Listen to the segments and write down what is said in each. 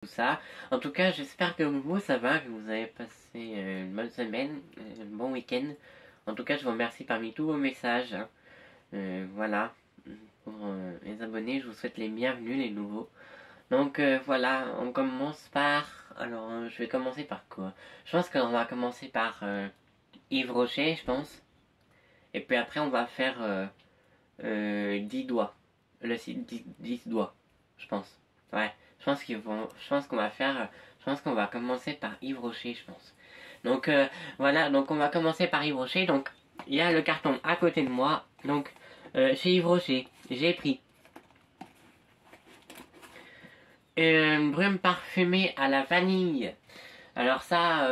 tout ça. En tout cas, j'espère que vous, ça va, que vous avez passé une bonne semaine, un bon week-end. En tout cas, je vous remercie parmi tous vos messages. Hein. Voilà, pour les abonnés, je vous souhaite les bienvenus, les nouveaux. Donc voilà, on commence par... Alors, je vais commencer par quoi? Je pense qu'on va commencer par Yves Rocher, je pense. Et puis après, on va faire 10 doigts. Le 10 doigts, je pense. Ouais, je pense qu'on va commencer par Yves Rocher, je pense. Donc voilà, donc on va commencer par Yves Rocher. Donc il y a le carton à côté de moi. Donc chez Yves Rocher, j'ai pris une brume parfumée à la vanille. Alors ça,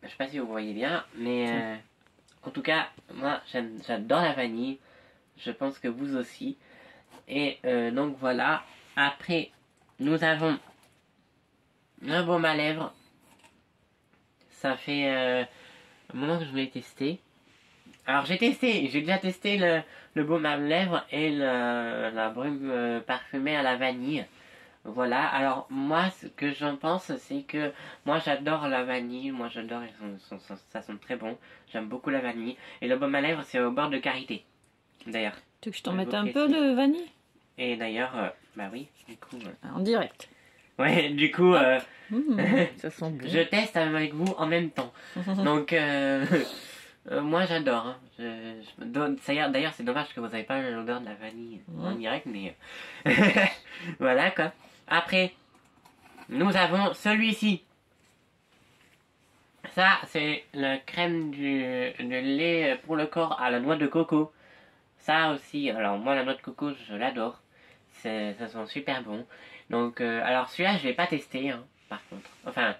je sais pas si vous voyez bien, mais en tout cas, moi j'adore la vanille. Je pense que vous aussi. Et donc voilà. Après, nous avons un baume à lèvres. Ça fait un moment que je voulais tester. Alors j'ai déjà testé le baume à lèvres et la brume parfumée à la vanille. Voilà, alors moi ce que j'en pense c'est que moi j'adore la vanille, moi j'adore, ça sent très bon, j'aime beaucoup la vanille. Et le baume à lèvres c'est au beurre de karité, d'ailleurs. Tu veux que je t'en mette un peu de vanille? Et d'ailleurs, bah oui, du coup... En direct. Ouais, du coup, ça sent bon. Je teste avec vous en même temps. Donc, moi j'adore. Hein. Je me donne... D'ailleurs, c'est dommage que vous n'avez pas l'odeur de la vanille en direct, mais voilà quoi. Après, nous avons celui-ci. Ça, c'est la crème de lait pour le corps à la noix de coco. Ça aussi, alors moi la noix de coco, je l'adore. Ça sent super bon. Donc, alors celui-là, je l'ai pas testé, hein, par contre. Enfin,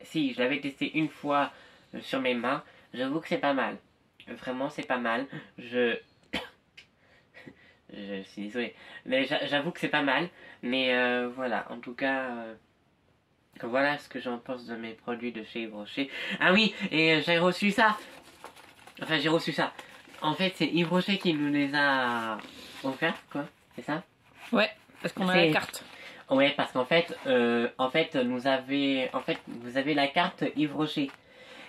si, je l'avais testé une fois sur mes mains. J'avoue que c'est pas mal. Vraiment, c'est pas mal. Je suis désolé. Mais j'avoue que c'est pas mal. Mais voilà, en tout cas... voilà ce que j'en pense de mes produits de chez Yves Rocher. Ah oui, et j'ai reçu ça. Enfin, j'ai reçu ça. En fait, c'est Yves Rocher qui nous les a offerts, quoi. C'est ça? Ouais, parce qu'on a la carte. Ouais, parce qu'en fait, vous avez la carte Yves Rocher.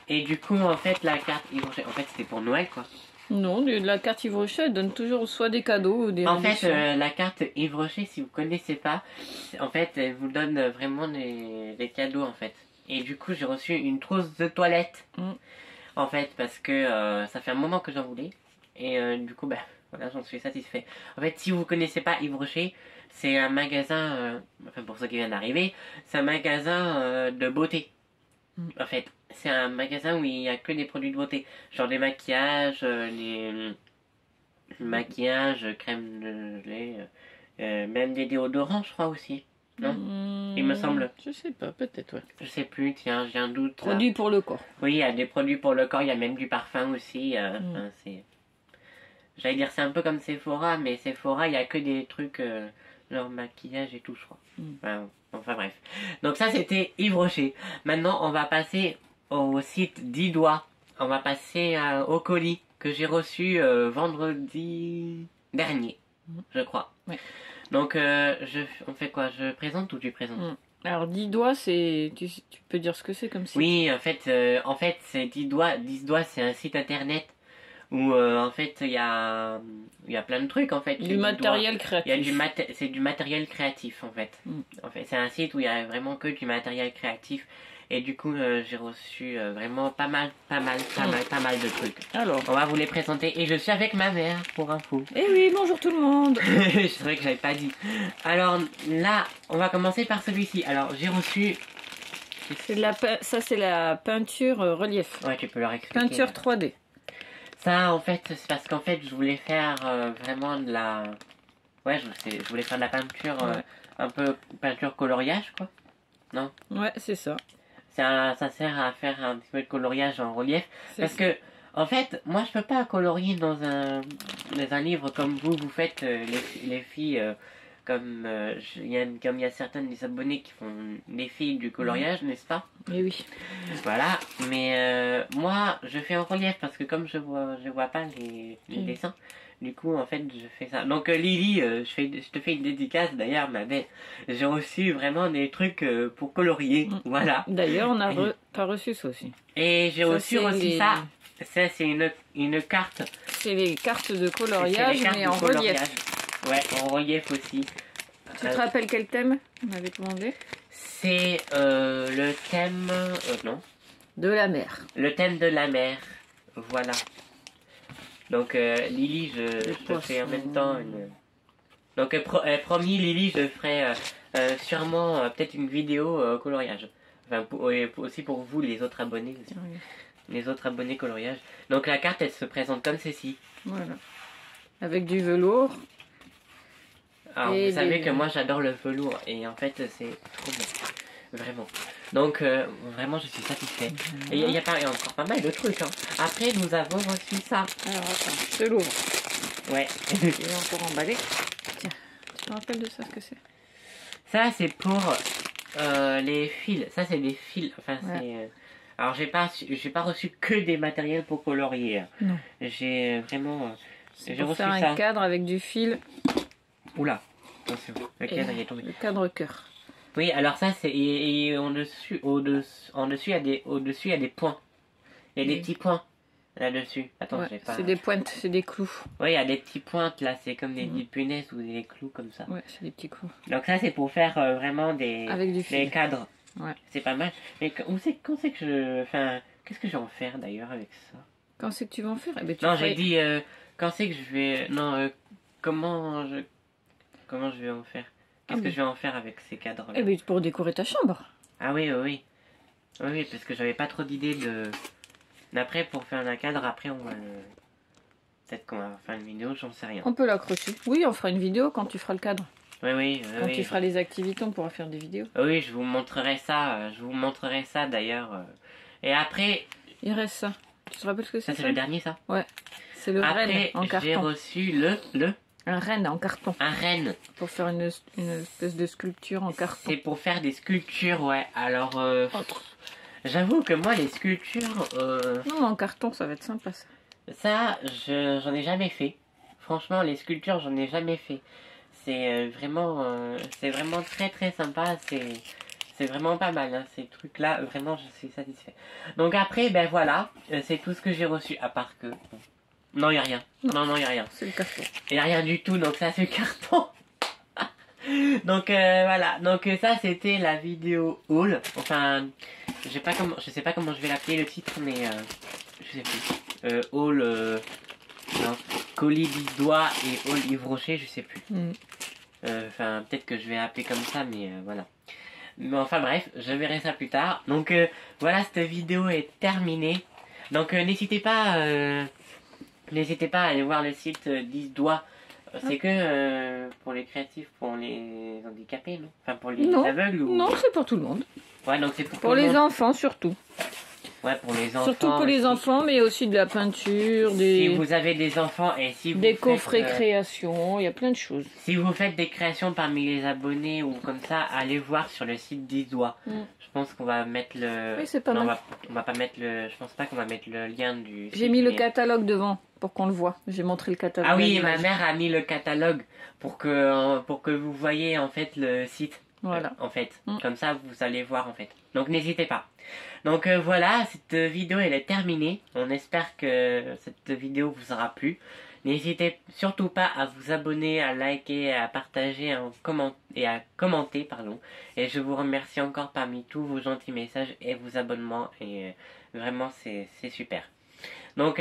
Et du coup, en fait, la carte Yves Rocher, en fait, c'était pour Noël, quoi. Non, la carte Yves Rocher, elle donne toujours soit des cadeaux ou des En fait, la carte Yves Rocher, si vous connaissez pas, en fait, elle vous donne vraiment des cadeaux, en fait. Et du coup, j'ai reçu une trousse de toilette. En fait, parce que ça fait un moment que j'en voulais. Et du coup, bah, voilà, j'en suis satisfait. En fait, si vous connaissez pas Yves Rocher, c'est un magasin, enfin pour ceux qui viennent d'arriver, c'est un magasin de beauté. En fait, c'est un magasin où il n'y a que des produits de beauté. Genre des maquillages, crème de lait, même des déodorants, je crois aussi. Non? Il me semble. Je sais pas, peut-être, ouais. Je sais plus, tiens, j'ai un doute. Produits pour le corps. Oui, il y a des produits pour le corps, il y a même du parfum aussi. Enfin, j'allais dire c'est un peu comme Sephora, mais Sephora, il n'y a que des trucs, genre maquillage et tout, je crois. Enfin bref. Donc ça, c'était Yves Rocher. Maintenant, on va passer au site 10 doigts. On va passer au colis que j'ai reçu vendredi dernier, je crois. Ouais. Donc, on fait quoi? Je présente ou tu présentes? Alors 10 doigts, c'est tu peux dire ce que c'est comme site? Oui, en fait c'est 10 doigts. 10 doigts, c'est un site internet où en fait il y a plein de trucs en fait. Du matériel créatif. C'est du matériel créatif en fait. En fait, c'est un site où il y a vraiment que du matériel créatif. Et du coup, j'ai reçu vraiment pas mal de trucs. Alors, on va vous les présenter. Et je suis avec ma mère, pour info. Eh oui, bonjour tout le monde. C'est vrai que j'avais pas dit. Alors là, on va commencer par celui-ci. Alors, j'ai reçu... Ça, c'est la peinture relief. Ouais, tu peux leur expliquer. Peinture 3D. Ça, en fait, c'est parce qu'en fait, je voulais faire vraiment de la... Ouais, je voulais faire de la peinture, un peu peinture coloriage, quoi. Non? Ouais, c'est ça. Ça sert à faire un petit peu de coloriage en relief. Parce que, en fait, moi, je peux pas colorier dans un livre comme vous faites, les filles... comme il y a certaines des abonnés qui font des filles du coloriage, n'est-ce pas? Mais oui. Voilà, mais moi je fais en relief parce que comme je vois pas les dessins, Du coup, en fait, je fais ça. Donc, Lily, je te fais une dédicace d'ailleurs, ma belle. J'ai reçu vraiment des trucs pour colorier. Voilà. D'ailleurs, on a pas reçu ça aussi. Et j'ai reçu c'est aussi ça. Ça, c'est une carte. C'est les cartes de coloriage, C'est les cartes mais de en coloriage. relief. Ouais, en relief aussi. Tu te rappelles quel thème on avait commandé? C'est le thème... non. De la mer. Le thème de la mer. Voilà. Donc, Lily, je te fais en même temps une... Donc, promis, Lily, je ferai sûrement peut-être une vidéo coloriage. Enfin, aussi pour vous, les autres abonnés. Aussi. Oui. Les autres abonnés coloriage. Donc, la carte, elle se présente comme ceci. Voilà. Avec du velours. Alors, Et vous savez des- que moi, j'adore le velours. Et en fait, c'est trop bon. Vraiment. Donc, vraiment, je suis satisfait. Et il y a encore pas mal de trucs. Hein. Après, nous avons reçu ça. Alors, attends, je te l'ouvre. Ouais. Il est encore emballé. Tiens, tu te rappelles de ça, ce que c'est? Ça, c'est pour les fils. Ça, c'est des fils. Enfin, Ouais. c'est... alors, j'ai pas reçu que des matériels pour colorier. Non. J'ai vraiment... C'est j'ai pour reçu faire ça. un cadre avec du fil. Oula. Attention. Le cadre, il est tombé. Le cadre cœur. Oui, alors ça, c'est... Et en dessous, il y a des points. Il y a des Oui. petits points là-dessus. Attends, Ouais, j'ai pas... c'est des pointes, c'est des clous. Oui, il y a des petits pointes là. C'est comme des Mhm. punaises ou des clous comme ça. Ouais, c'est des petits clous. Donc ça, c'est pour faire vraiment des... Avec du des fil. cadres. Ouais. C'est pas mal. Mais quand c'est que je... Enfin, qu'est-ce que je vais en faire d'ailleurs avec ça? Quand c'est que tu vas en faire? Eh ben, tu Non, ferais- j'ai dit quand c'est que je vais... Non, comment je vais en faire? Qu'est-ce que je vais en faire avec ces cadres là? Eh ben, pour décorer ta chambre. Ah oui, oui, oui. Oui, oui, parce que j'avais pas trop d'idées de... D'après, pour faire un cadre, après, on va... Peut-être qu'on va faire une vidéo, j'en sais rien. On peut l'accrocher. Oui, on fera une vidéo quand tu feras le cadre. Oui, oui, Quand oui. tu feras les activités, on pourra faire des vidéos. Oui, je vous montrerai ça. Je vous montrerai ça, d'ailleurs. Et après... Il reste ça. Tu te rappelles ce que Ça, c'est? c'est le dernier, ça? Ouais. C'est le renne Après, en j'ai carton. reçu Un renne en carton. un renne. Pour faire une espèce de sculpture en carton. C'est pour faire des sculptures, ouais. Alors, Autre. j'avoue que moi, les sculptures, Non, mais en carton, ça va être sympa ça. ça, j'en ai jamais fait. Franchement, les sculptures, j'en ai jamais fait. C'est vraiment très très sympa. C'est vraiment pas mal, hein, ces trucs-là. Vraiment, je suis satisfait. Donc après, ben voilà, c'est tout ce que j'ai reçu. À part que... Non, il n'y a rien. Non, non, il n'y a rien. C'est le carton. Il n'y a rien du tout, donc ça, c'est carton. Donc voilà, donc ça c'était la vidéo haul. Enfin, je sais pas comment je vais l'appeler le titre, mais je sais plus. Haul, non, colis 10 doigts et haul Yves Rocher, je sais plus. Enfin, peut-être que je vais appeler comme ça, mais voilà. Mais enfin bref, je verrai ça plus tard. Donc voilà, cette vidéo est terminée. Donc n'hésitez pas à aller voir le site 10 doigts. C'est que pour les créatifs, pour les handicapés, non? Enfin, pour les Non. aveugles ou... Non, c'est pour tout le monde. Ouais, donc c'est pour Pour tout le les monde. enfants surtout. Ouais, pour les enfants. Surtout pour les aussi. enfants, mais aussi de la peinture, Si des vous avez des enfants et si vous des faites, coffrets création, il y a plein de choses. si vous faites des créations parmi les abonnés ou comme ça, allez voir sur le site 10 doigts. Mm. Je pense qu'on va mettre le... Oui, c'est pas Non, mal. on va pas mettre le... Je pense pas qu'on va mettre le lien du J'ai site, mis le mais- catalogue devant pour qu'on le voit. J'ai montré le catalogue. Ah à oui, l'image. ma mère a mis le catalogue pour que vous voyez en fait le site. Voilà. En fait, Mm. comme ça vous allez voir en fait. Donc n'hésitez pas. Donc voilà, cette vidéo elle est terminée. On espère que cette vidéo vous aura plu. N'hésitez surtout pas à vous abonner, à liker, à partager et à commenter, pardon. Et je vous remercie encore parmi tous vos gentils messages et vos abonnements. Et vraiment c'est super. Donc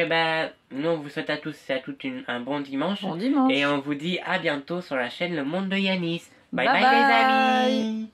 nous on vous souhaite à tous et à toutes un bon dimanche. Bon dimanche. Et on vous dit à bientôt sur la chaîne Le Monde de Yanis. Bye Bye bye, les bye. amis.